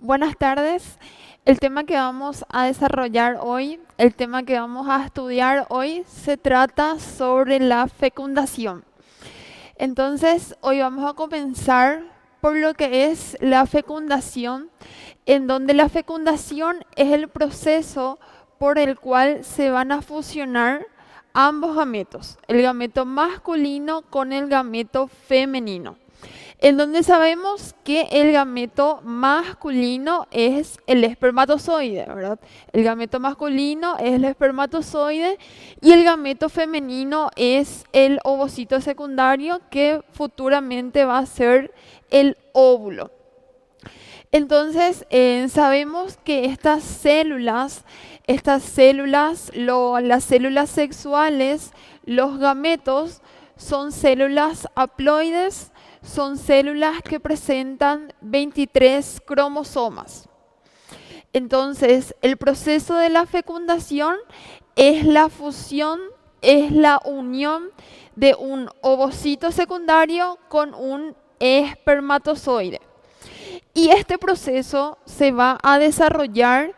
Buenas tardes. El tema que vamos a desarrollar hoy, el tema que vamos a estudiar hoy, se trata sobre la fecundación. Entonces, hoy vamos a comenzar por lo que es la fecundación, en donde la fecundación es el proceso por el cual se van a fusionar ambos gametos, el gameto masculino con el gameto femenino, en donde sabemos que el gameto masculino es el espermatozoide, ¿verdad? El gameto masculino es el espermatozoide y el gameto femenino es el ovocito secundario que futuramente va a ser el óvulo. Entonces, sabemos que estas células, las células sexuales, los gametos, son células haploides, son células que presentan 23 cromosomas. Entonces, el proceso de la fecundación es la fusión, es la unión de un ovocito secundario con un espermatozoide. Y este proceso se va a desarrollar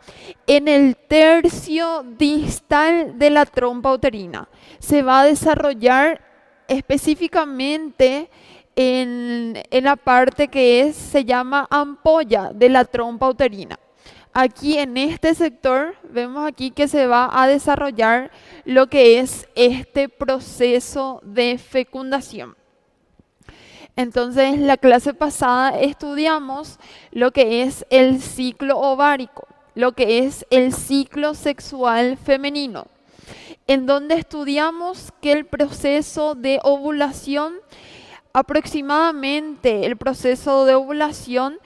en el tercio distal de la trompa uterina. Se va a desarrollar específicamente en la parte que se llama ampolla de la trompa uterina. Aquí en este sector vemos aquí que se va a desarrollar lo que es este proceso de fecundación. Entonces, en la clase pasada estudiamos lo que es el ciclo ovárico, lo que es el ciclo sexual femenino, en donde estudiamos que el proceso de ovulación, aproximadamente el proceso de ovulación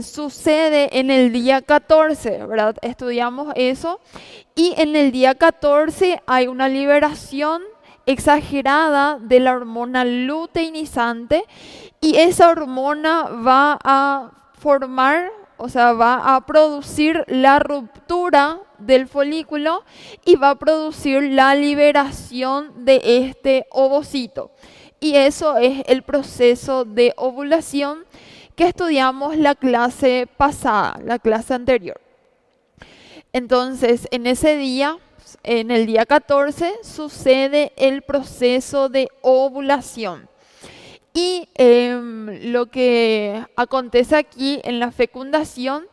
sucede en el día 14, ¿verdad? Estudiamos eso y en el día 14 hay una liberación exagerada de la hormona luteinizante y esa hormona va a formar, o sea, va a producir la ruptura del folículo y va a producir la liberación de este ovocito. Y eso es el proceso de ovulación que estudiamos la clase pasada, la clase anterior. Entonces, en ese día, en el día 14, sucede el proceso de ovulación. Y lo que acontece aquí en la fecundación,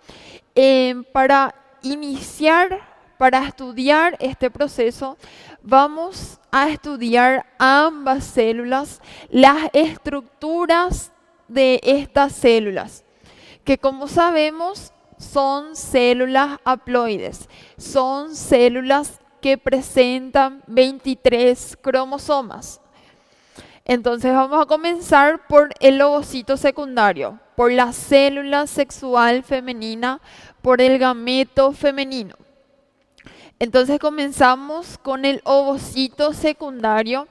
para iniciar, para estudiar este proceso, vamos a estudiar ambas células, las estructuras de estas células, que como sabemos son células haploides, son células que presentan 23 cromosomas. Entonces vamos a comenzar por el ovocito secundario, por la célula sexual femenina, por el gameto femenino. Entonces comenzamos con el ovocito secundario,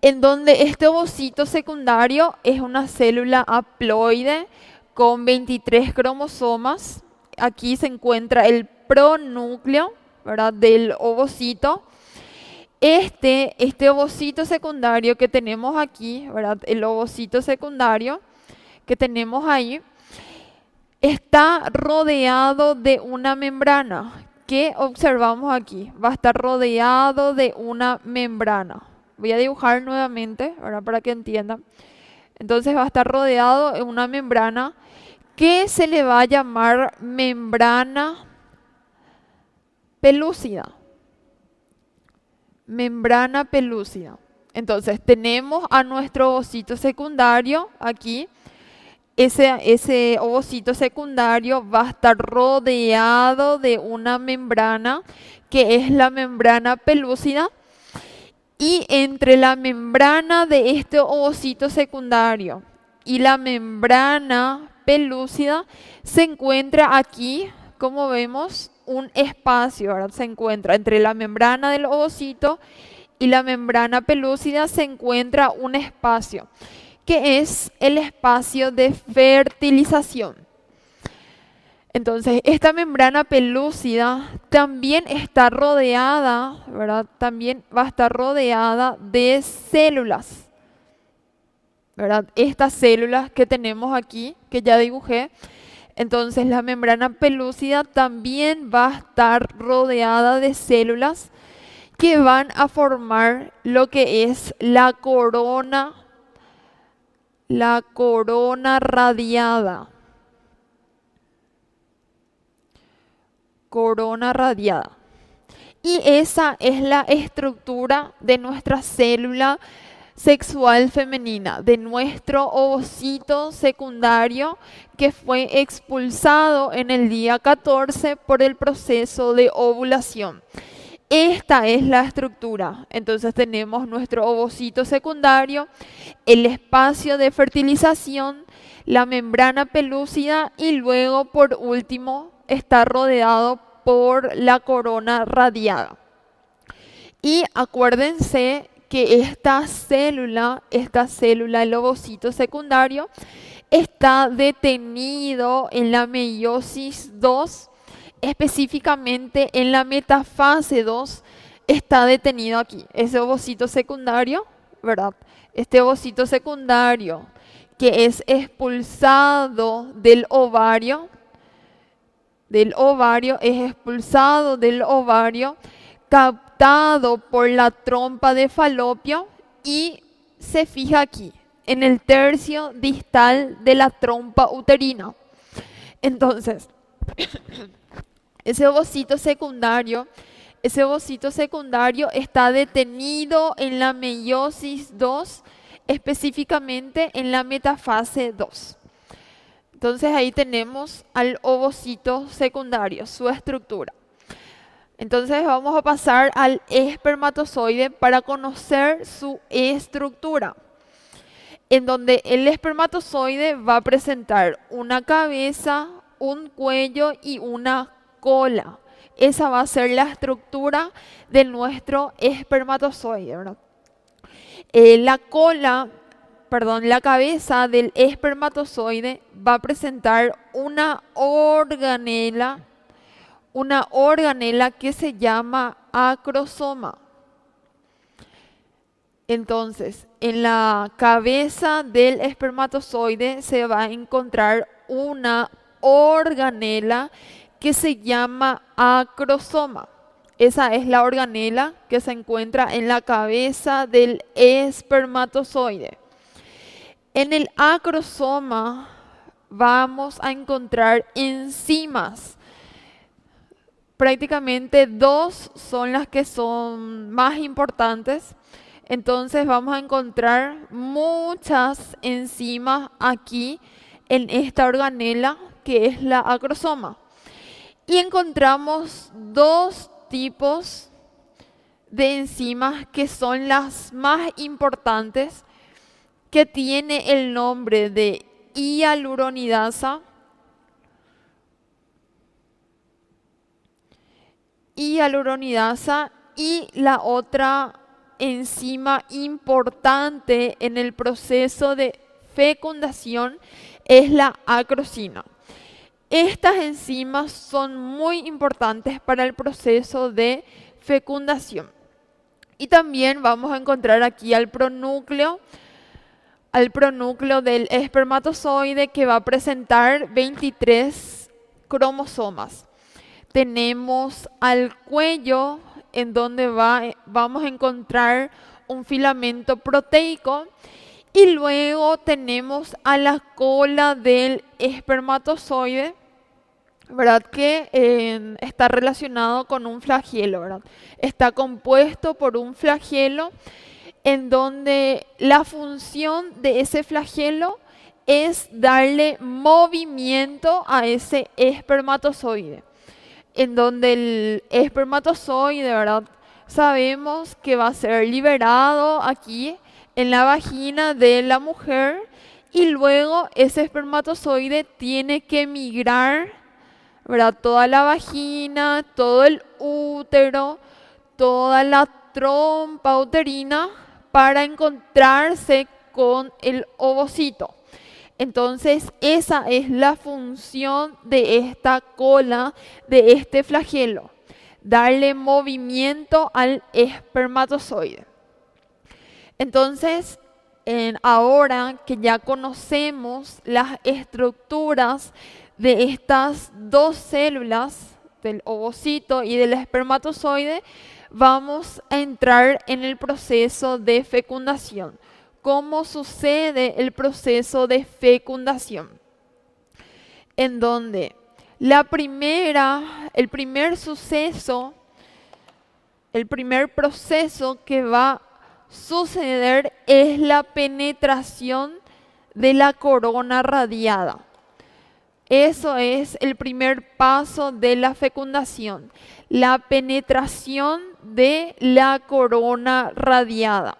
en donde este ovocito secundario es una célula haploide con 23 cromosomas. Aquí se encuentra el pronúcleo, ¿verdad?, del ovocito. Este ovocito secundario que tenemos aquí, ¿verdad?, el ovocito secundario que tenemos ahí, está rodeado de una membrana. ¿Qué observamos aquí? Va a estar rodeado de una membrana. Voy a dibujar nuevamente, ¿verdad?, para que entiendan. Entonces va a estar rodeado de una membrana que se le va a llamar membrana pelúcida. Membrana pelúcida. Entonces tenemos a nuestro ovocito secundario aquí. Ese ovocito secundario va a estar rodeado de una membrana que es la membrana pelúcida. Y entre la membrana de este ovocito secundario y la membrana pelúcida se encuentra aquí, como vemos, un espacio, ¿verdad? Se encuentra entre la membrana del ovocito y la membrana pelúcida se encuentra un espacio, que es el espacio de fertilización. Entonces, esta membrana pelúcida también está rodeada, ¿verdad? También va a estar rodeada de células, ¿verdad? Estas células que tenemos aquí, que ya dibujé, Entonces la membrana pelúcida también va a estar rodeada de células que van a formar lo que es la corona radiada. Corona radiada. Y esa es la estructura de nuestra célula sexual femenina, de nuestro ovocito secundario que fue expulsado en el día 14 por el proceso de ovulación. Esta es la estructura. Entonces tenemos nuestro ovocito secundario, el espacio de fertilización, la membrana pelúcida y luego por último está rodeado por la corona radiada. Y acuérdense que esta célula, el ovocito secundario, está detenido en la meiosis 2, específicamente en la metafase 2, está detenido aquí, ese ovocito secundario, ¿verdad? Este ovocito secundario que es expulsado del ovario, captado por la trompa de Falopio y se fija aquí, en el tercio distal de la trompa uterina. Entonces, ese ovocito secundario está detenido en la meiosis 2, específicamente en la metafase 2. Entonces ahí tenemos al ovocito secundario, su estructura. Entonces vamos a pasar al espermatozoide para conocer su estructura, en donde el espermatozoide va a presentar una cabeza, un cuello y una cola. Esa va a ser la estructura de nuestro espermatozoide, ¿verdad? La cabeza del espermatozoide va a presentar una organela que se llama acrosoma. Entonces, en la cabeza del espermatozoide se va a encontrar una organela que se llama acrosoma. Esa es la organela que se encuentra en la cabeza del espermatozoide. En el acrosoma vamos a encontrar enzimas. Prácticamente dos son las que son más importantes. Entonces vamos a encontrar muchas enzimas aquí en esta organela que es la acrosoma. Y encontramos dos tipos de enzimas que son las más importantes, que tiene el nombre de hialuronidasa y la otra enzima importante en el proceso de fecundación es la acrosina. Estas enzimas son muy importantes para el proceso de fecundación. Y también vamos a encontrar aquí al pronúcleo del espermatozoide, que va a presentar 23 cromosomas. Tenemos al cuello, en donde vamos a encontrar un filamento proteico, y luego tenemos a la cola del espermatozoide, ¿verdad? Que está relacionado con un flagelo, ¿verdad? Está compuesto por un flagelo en donde la función de ese flagelo es darle movimiento a ese espermatozoide. En donde el espermatozoide, ¿verdad? Sabemos que va a ser liberado aquí en la vagina de la mujer, y luego ese espermatozoide tiene que migrar, ¿verdad? Toda la vagina, todo el útero, toda la trompa uterina para encontrarse con el ovocito. Entonces, esa es la función de esta cola, de este flagelo, darle movimiento al espermatozoide. Entonces, ahora que ya conocemos las estructuras de estas dos células, del ovocito y del espermatozoide, vamos a entrar en el proceso de fecundación. ¿Cómo sucede el proceso de fecundación? En donde el primer suceso, el primer proceso que va a suceder es la penetración de la corona radiada. Eso es el primer paso de la fecundación, la penetración de la corona radiada,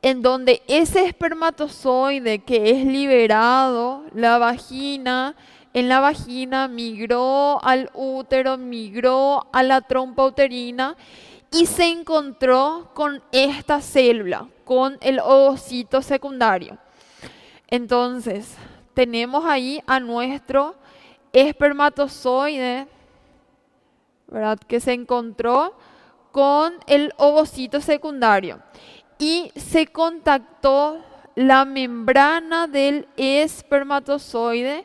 en donde ese espermatozoide que es liberado, en la vagina migró al útero, migró a la trompa uterina y se encontró con esta célula, con el ovocito secundario. Entonces, tenemos ahí a nuestro espermatozoide, ¿verdad?, que se encontró con el ovocito secundario y se contactó la membrana del espermatozoide,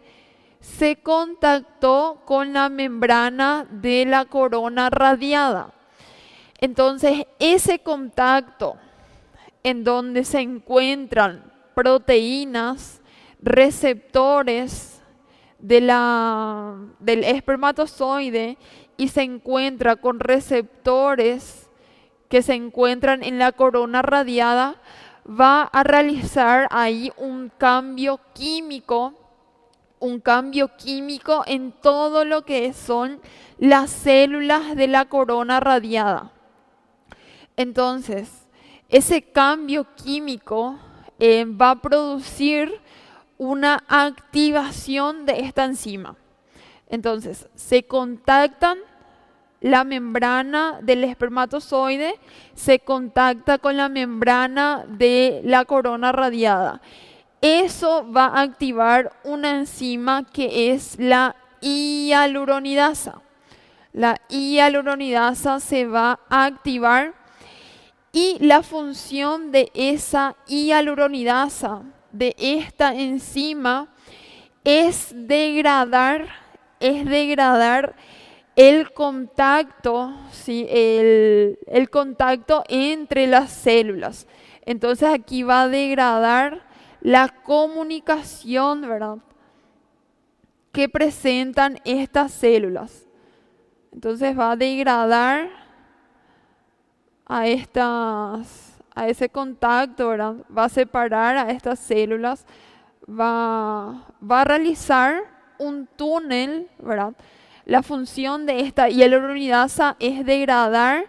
se contactó con la membrana de la corona radiada. Entonces, ese contacto en donde se encuentran proteínas, receptores del espermatozoide y se encuentra con receptores que se encuentran en la corona radiada, va a realizar ahí un cambio químico en todo lo que son las células de la corona radiada. Entonces, ese cambio químico va a producir una activación de esta enzima. Entonces, se contactan la membrana del espermatozoide, se contacta con la membrana de la corona radiada. Eso va a activar una enzima que es la hialuronidasa. La hialuronidasa se va a activar y la función de esa hialuronidasa, de esta enzima, es degradar el contacto, ¿sí?, el contacto entre las células. Entonces aquí va a degradar la comunicación, ¿verdad?, que presentan estas células. Entonces va a degradar a ese contacto, ¿verdad?, va a separar a estas células, va a realizar un túnel, ¿verdad? La función de esta hialuronidasa es degradar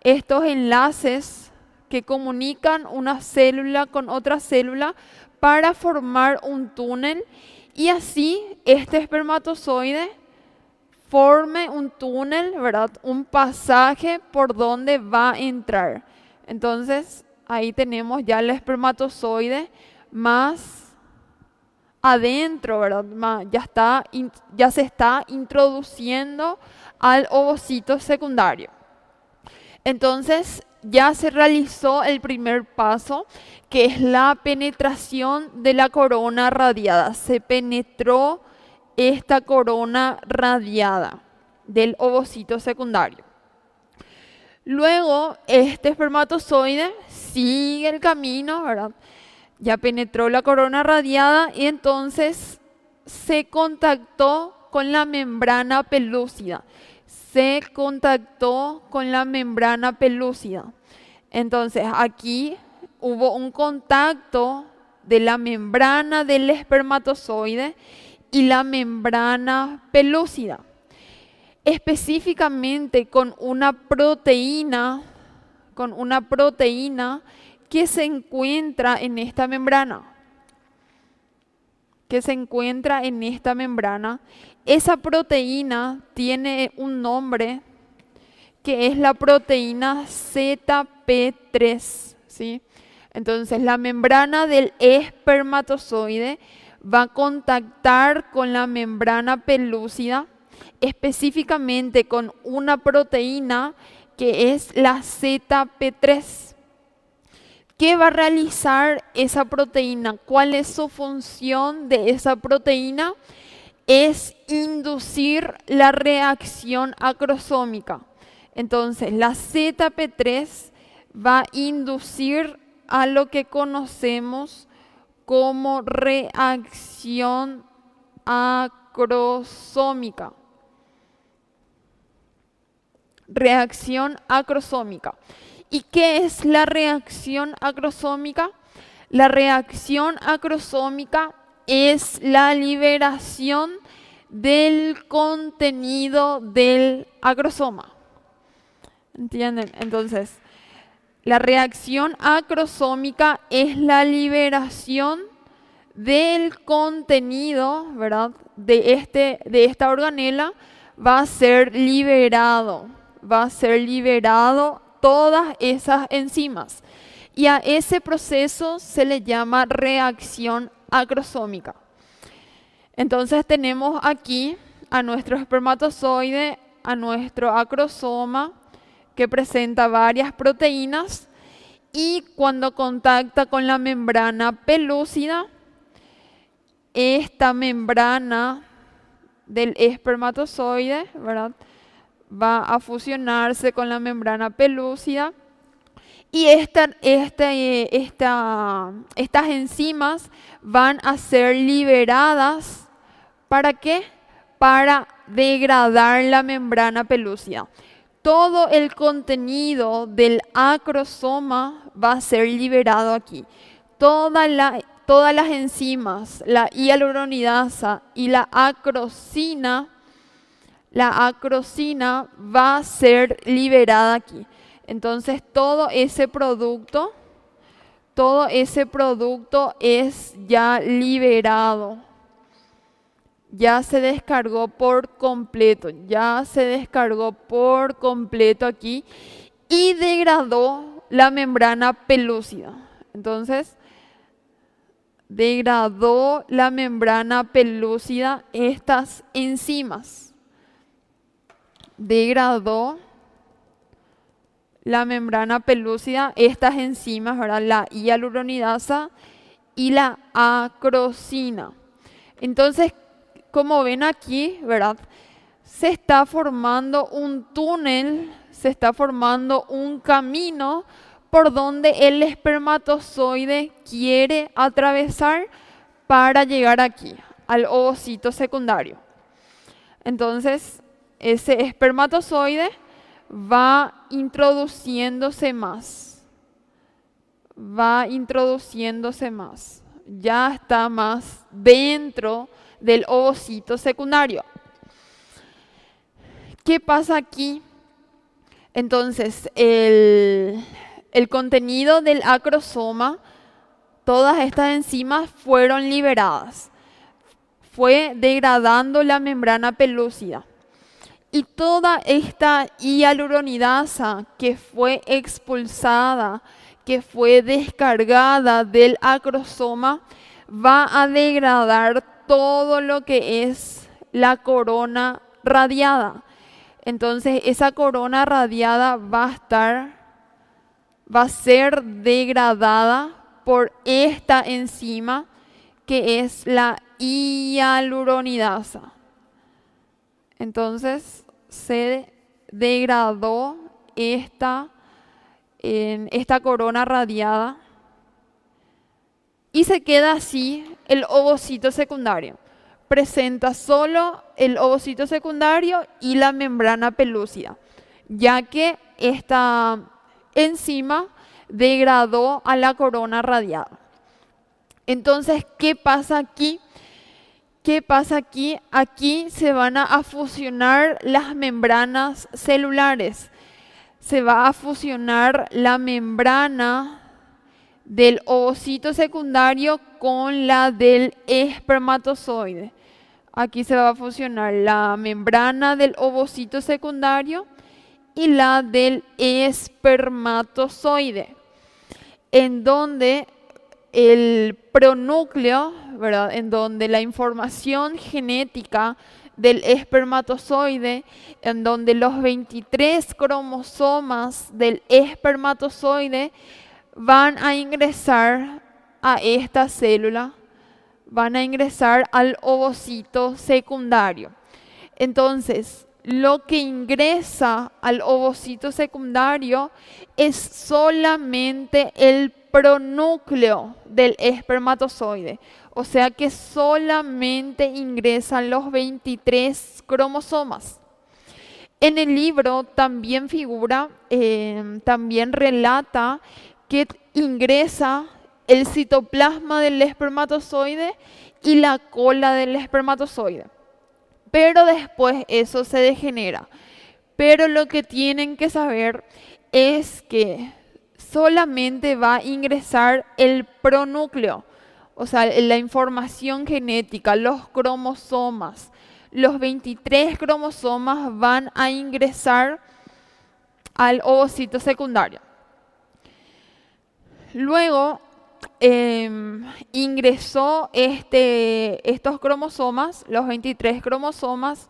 estos enlaces que comunican una célula con otra célula para formar un túnel y así este espermatozoide forme un túnel, ¿verdad?, un pasaje por donde va a entrar. Entonces, ahí tenemos ya el espermatozoide más adentro, ¿verdad? Ya se está introduciendo al ovocito secundario. Entonces, ya se realizó el primer paso, que es la penetración de la corona radiada. Se penetró esta corona radiada del ovocito secundario. Luego, este espermatozoide sigue el camino, ¿verdad? Ya penetró la corona radiada y entonces se contactó con la membrana pelúcida. Entonces, aquí hubo un contacto de la membrana del espermatozoide y la membrana pelúcida, específicamente con una proteína que se encuentra en esta membrana. Esa proteína tiene un nombre que es la proteína ZP3, ¿sí? Entonces, la membrana del espermatozoide va a contactar con la membrana pelúcida, específicamente con una proteína que es la ZP3. ¿Qué va a realizar esa proteína? ¿Cuál es su función de esa proteína? es inducir la reacción acrosómica. Entonces, la ZP3 va a inducir a lo que conocemos como reacción acrosómica. Reacción acrosómica. ¿Y qué es la reacción acrosómica? La reacción acrosómica es la liberación del contenido del acrosoma. ¿Entienden? Entonces, la reacción acrosómica es la liberación del contenido, ¿verdad? De esta organela va a ser liberado todas esas enzimas. Y a ese proceso se le llama reacción acrosómica. Entonces tenemos aquí a nuestro espermatozoide, a nuestro acrosoma, que presenta varias proteínas, y cuando contacta con la membrana pelúcida, esta membrana del espermatozoide, ¿verdad?, va a fusionarse con la membrana pelúcida, y estas enzimas van a ser liberadas. ¿Para qué? Para degradar la membrana pelúcida. Todo el contenido del acrosoma va a ser liberado aquí. Todas las enzimas, la hialuronidasa y la acrosina va a ser liberada aquí. Entonces todo ese producto es ya liberado. Ya se descargó por completo, aquí y degradó la membrana pelúcida. Entonces, degradó la membrana pelúcida estas enzimas. Degradó la membrana pelúcida estas enzimas, ¿verdad? La hialuronidasa y la acrosina. Entonces, como ven aquí, ¿verdad?, se está formando un túnel, se está formando un camino por donde el espermatozoide quiere atravesar para llegar aquí, al ovocito secundario. Entonces, ese espermatozoide va introduciéndose más. Ya está más dentro del ovocito secundario. ¿Qué pasa aquí? Entonces, el contenido del acrosoma, todas estas enzimas fueron liberadas. Fue degradando la membrana pelúcida. Y toda esta hialuronidasa que fue expulsada, que fue descargada del acrosoma, va a degradar todo lo que es la corona radiada. Entonces esa corona radiada va a ser degradada por esta enzima que es la hialuronidasa. Entonces se degradó esta corona radiada y se queda así el ovocito secundario. Presenta solo el ovocito secundario y la membrana pelúcida, ya que esta enzima degradó a la corona radiada. Entonces, ¿qué pasa aquí? Aquí se van a fusionar las membranas celulares. Se va a fusionar la membrana del ovocito secundario con la del espermatozoide. Aquí se va a fusionar la membrana del ovocito secundario y la del espermatozoide, en donde el pronúcleo, ¿verdad?, en donde la información genética del espermatozoide, en donde los 23 cromosomas del espermatozoide van a ingresar a esta célula, van a ingresar al ovocito secundario. Entonces, lo que ingresa al ovocito secundario es solamente el pronúcleo del espermatozoide. O sea que solamente ingresan los 23 cromosomas. En el libro también figura, también relata que ingresa el citoplasma del espermatozoide y la cola del espermatozoide. Pero después eso se degenera. Pero lo que tienen que saber es que solamente va a ingresar el pronúcleo, o sea, la información genética, los cromosomas. Los 23 cromosomas van a ingresar al ovocito secundario. Luego ingresó estos cromosomas, los 23 cromosomas.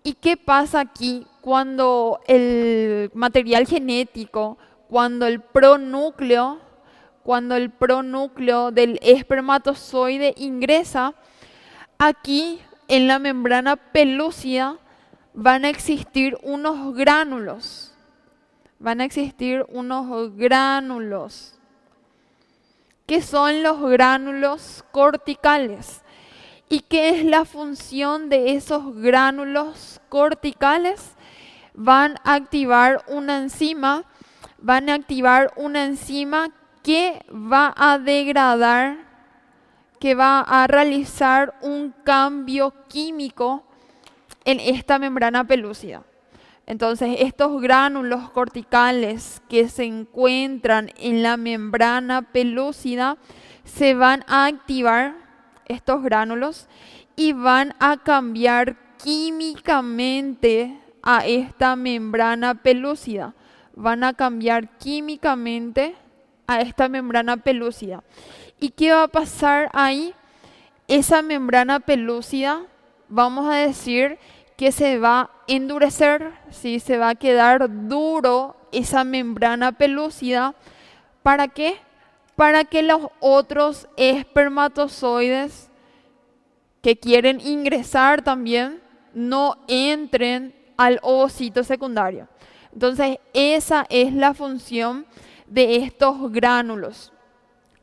¿Y qué pasa aquí cuando el material genético, cuando el pronúcleo del espermatozoide ingresa? Aquí en la membrana pelúcida van a existir unos gránulos. ¿Qué son los gránulos corticales? ¿Y qué es la función de esos gránulos corticales? Van a activar una enzima que va a degradar, que va a realizar un cambio químico en esta membrana pelúcida. Entonces, estos gránulos corticales que se encuentran en la membrana pelúcida se van a activar, estos gránulos, y van a cambiar químicamente a esta membrana pelúcida. ¿Y qué va a pasar ahí? Esa membrana pelúcida, vamos a decir que se va a endurecer, ¿sí? Se va a quedar duro esa membrana pelúcida. ¿Para qué? Para que los otros espermatozoides que quieren ingresar también no entren al ovocito secundario. Entonces, esa es la función de estos gránulos.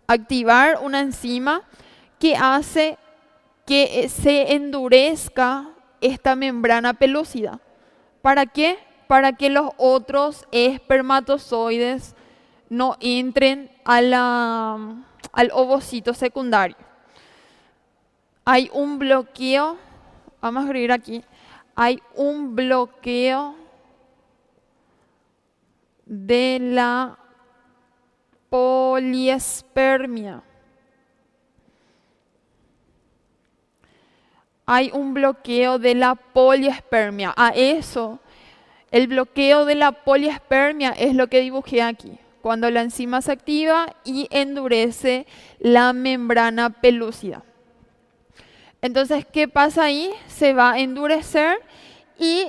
Activar una enzima que hace que se endurezca esta membrana pelúcida. ¿Para qué? Para que los otros espermatozoides no entren al ovocito secundario. Hay un bloqueo, vamos a escribir aquí, hay un bloqueo de la poliespermia. Hay un bloqueo de la poliespermia. A eso, el bloqueo de la poliespermia es lo que dibujé aquí. Cuando la enzima se activa y endurece la membrana pelúcida. Entonces, ¿qué pasa ahí? Se va a endurecer y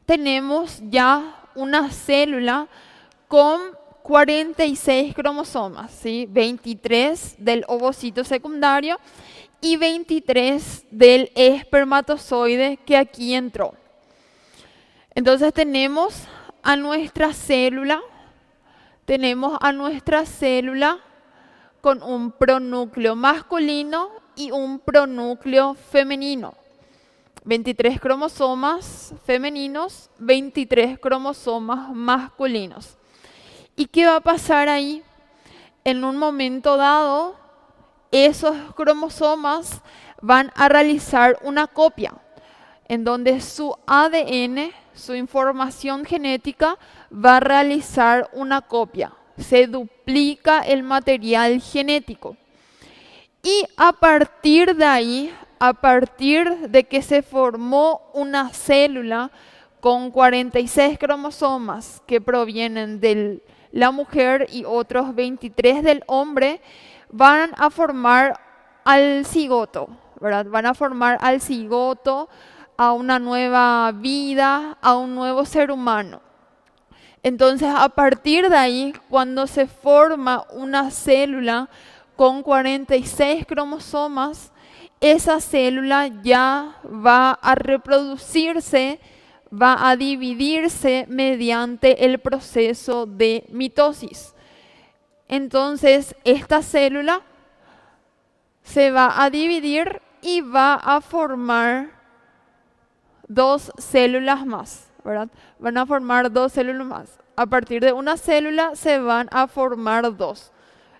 tenemos ya una célula con 46 cromosomas, ¿sí? 23 del ovocito secundario y 23 del espermatozoide que aquí entró. Entonces tenemos a nuestra célula con un pronúcleo masculino y un pronúcleo femenino. 23 cromosomas femeninos, 23 cromosomas masculinos. ¿Y qué va a pasar ahí? En un momento dado, esos cromosomas van a realizar una copia, en donde su ADN, su información genética, va a realizar una copia. Se duplica el material genético. Y a partir de ahí, a partir de que se formó una célula con 46 cromosomas que provienen de la mujer y otros 23 del hombre, van a formar al cigoto, ¿verdad? Van a formar al cigoto, a una nueva vida, a un nuevo ser humano. Entonces, a partir de ahí, cuando se forma una célula con 46 cromosomas, esa célula ya va a reproducirse, va a dividirse mediante el proceso de mitosis. Entonces, esta célula se va a dividir y va a formar dos células más, ¿verdad? Van a formar dos células más. A partir de una célula se van a formar dos.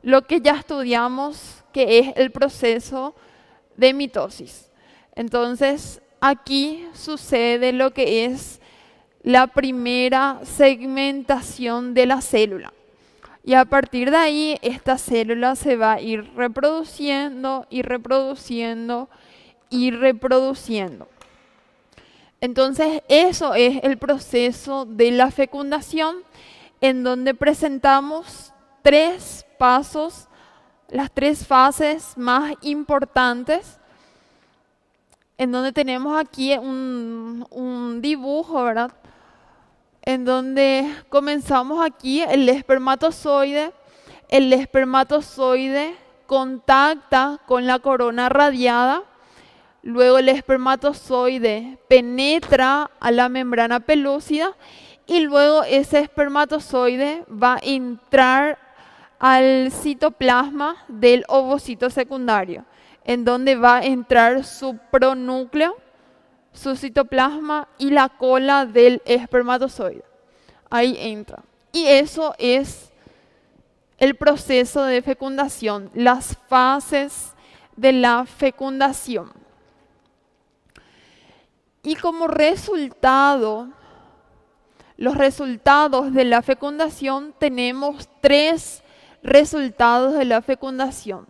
Lo que ya estudiamos, que es el proceso de mitosis. Entonces, aquí sucede lo que es la primera segmentación de la célula. Y a partir de ahí, esta célula se va a ir reproduciendo y reproduciendo y reproduciendo. Entonces, eso es el proceso de la fecundación, en donde presentamos 3 pasos, las 3 fases más importantes, en donde tenemos aquí un dibujo, ¿verdad? En donde comenzamos aquí el espermatozoide. El espermatozoide contacta con la corona radiada. Luego el espermatozoide penetra a la membrana pelúcida y luego ese espermatozoide va a entrar al citoplasma del ovocito secundario, en donde va a entrar su pronúcleo, su citoplasma y la cola del espermatozoide. Ahí entra. Y eso es el proceso de fecundación, las fases de la fecundación. Y como resultado, los resultados de la fecundación, tenemos 3 resultados de la fecundación.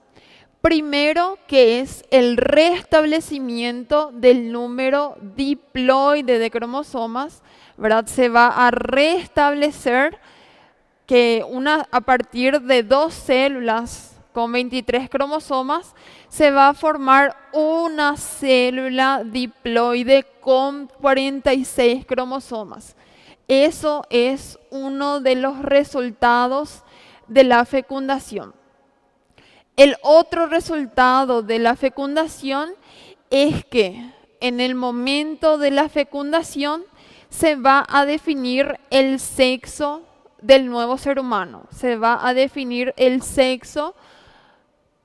Primero, que es el restablecimiento del número diploide de cromosomas, ¿verdad? Se va a restablecer que a partir de 2 células con 23 cromosomas, se va a formar una célula diploide con 46 cromosomas. Eso es uno de los resultados de la fecundación. El otro resultado de la fecundación es que en el momento de la fecundación se va a definir el sexo del nuevo ser humano. Se va a definir el sexo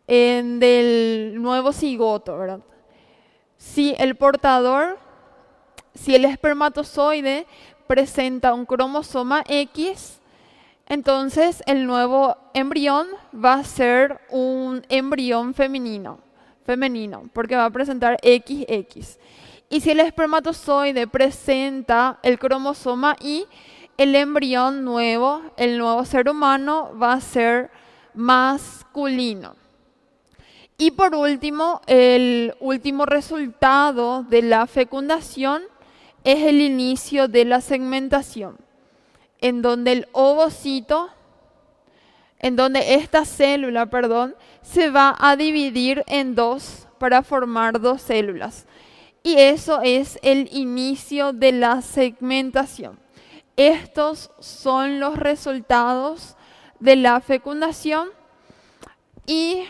del nuevo cigoto, ¿verdad? Si el espermatozoide presenta un cromosoma X, entonces el nuevo embrión va a ser un embrión femenino, porque va a presentar XX. Y si el espermatozoide presenta el cromosoma Y, el embrión nuevo, el nuevo ser humano, va a ser masculino. Y por último, el último resultado de la fecundación es el inicio de la segmentación, en donde esta célula, se va a dividir en 2 para formar 2 células. Y eso es el inicio de la segmentación. Estos son los resultados de la fecundación y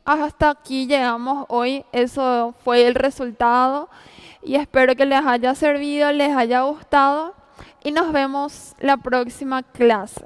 hasta aquí llegamos hoy. Eso fue el resultado y espero que les haya servido, les haya gustado y nos vemos la próxima clase.